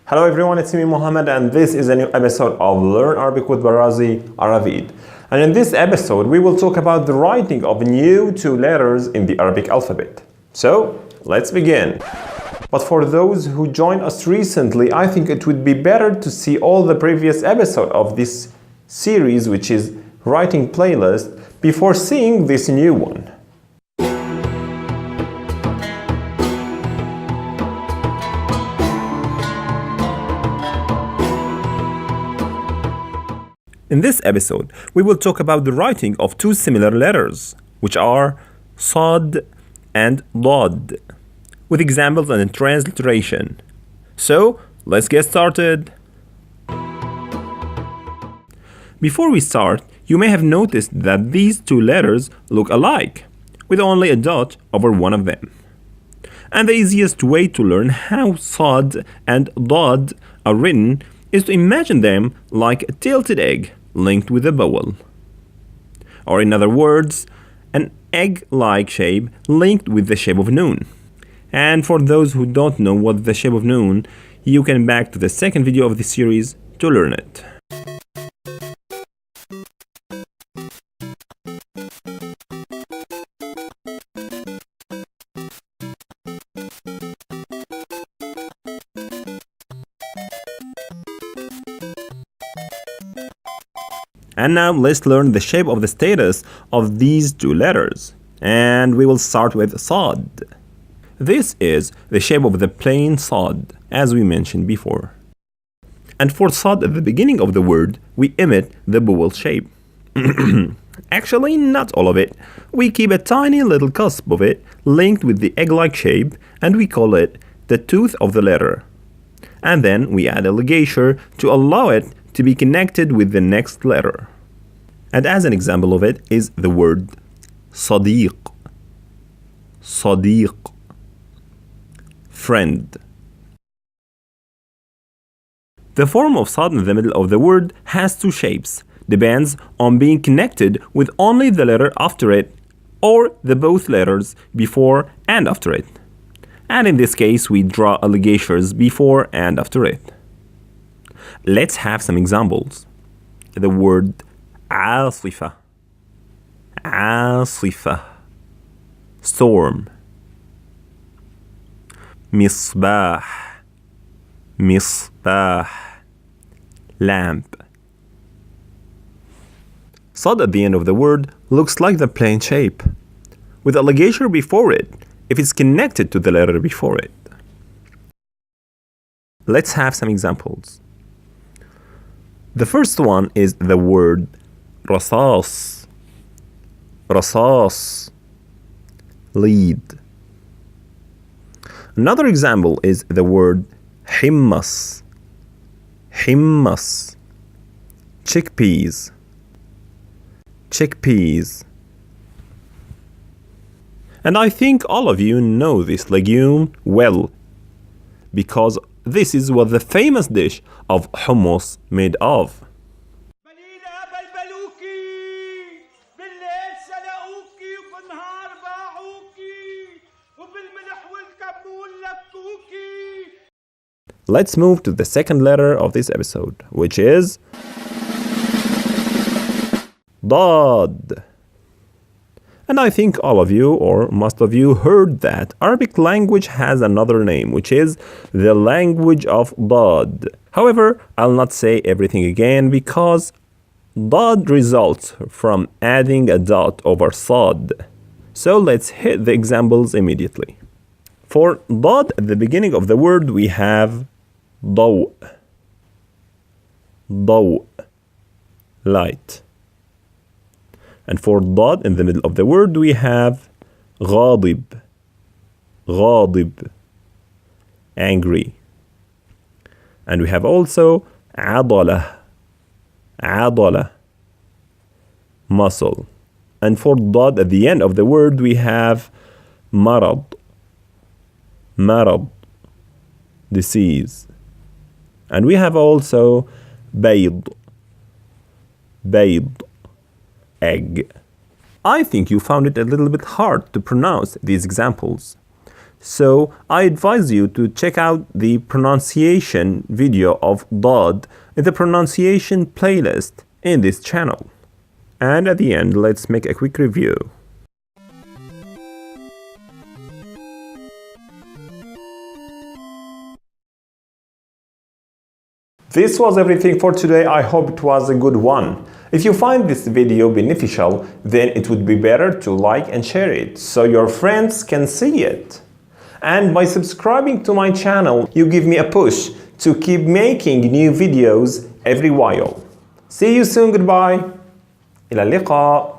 Hello everyone, it's me Muhammad and this is a new episode of Learn Arabic with Barazy, AraVid. And in this episode we will talk about the writing of new two letters in the Arabic alphabet. So, let's begin. But for those who joined us recently, I think it would be better to see all the previous episodes of this series, which is writing playlist, before seeing this new one. In this episode, we will talk about the writing of two similar letters, which are Saad and Daad, with examples and transliteration. So, let's get started. Before we start, you may have noticed that these two letters look alike, with only a dot over one of them. And the easiest way to learn how Saad and Daad are written is to imagine them like a tilted egg linked with a vowel. Or in other words, an egg-like shape linked with the shape of noon. And for those who don't know what the shape of noon, you can back to the second video of this series to learn it. And now let's learn the shape of the status of these two letters. And we will start with Saad. This is the shape of the plain Saad, as we mentioned before. And for Saad at the beginning of the word, we emit the vowel shape. Actually, not all of it. We keep a tiny little cusp of it linked with the egg-like shape, and we call it the tooth of the letter. And then we add a ligature to allow it to be connected with the next letter. And as an example of it is the word صديق, صديق, friend. The form of Saad in the middle of the word has two shapes, depends on being connected with only the letter after it or the both letters before and after it. And in this case we draw ligatures before and after it. Let's have some examples. The word عاصفة, عاصفة, storm. مصباح, مصباح, lamp. Saad at the end of the word looks like the plain shape, with a ligature before it if it's connected to the letter before it. Let's have some examples. The first one is the word رصاص, رصاص, lead. Another example is the word حمص, حمص, chickpeas, chickpeas. And I think all of you know this legume well, because this is what the famous dish of hummus made of. Let's move to the second letter of this episode, which is Daad. And I think all of you, or most of you, heard that Arabic language has another name, which is the language of Daad. However, I'll not say everything again because Daad results from adding a dot over Saad. So let's hit the examples immediately. For Daad at the beginning of the word we have ضوء, ضوء, light. And for Daad in the middle of the word we have غاضب, غاضب, angry. And we have also عضلة, عضلة, muscle. And for Daad at the end of the word we have مرض, مرض, disease. And we have also بيض, بيض, egg. I think you found it a little bit hard to pronounce these examples. So I advise you to check out the pronunciation video of Daad in the pronunciation playlist in this channel. And at the end, let's make a quick review. This was everything for today. I hope it was a good one. If you find this video beneficial, then it would be better to like and share it so your friends can see it. And by subscribing to my channel, you give me a push to keep making new videos every while. See you soon. Goodbye. إلى اللقاء.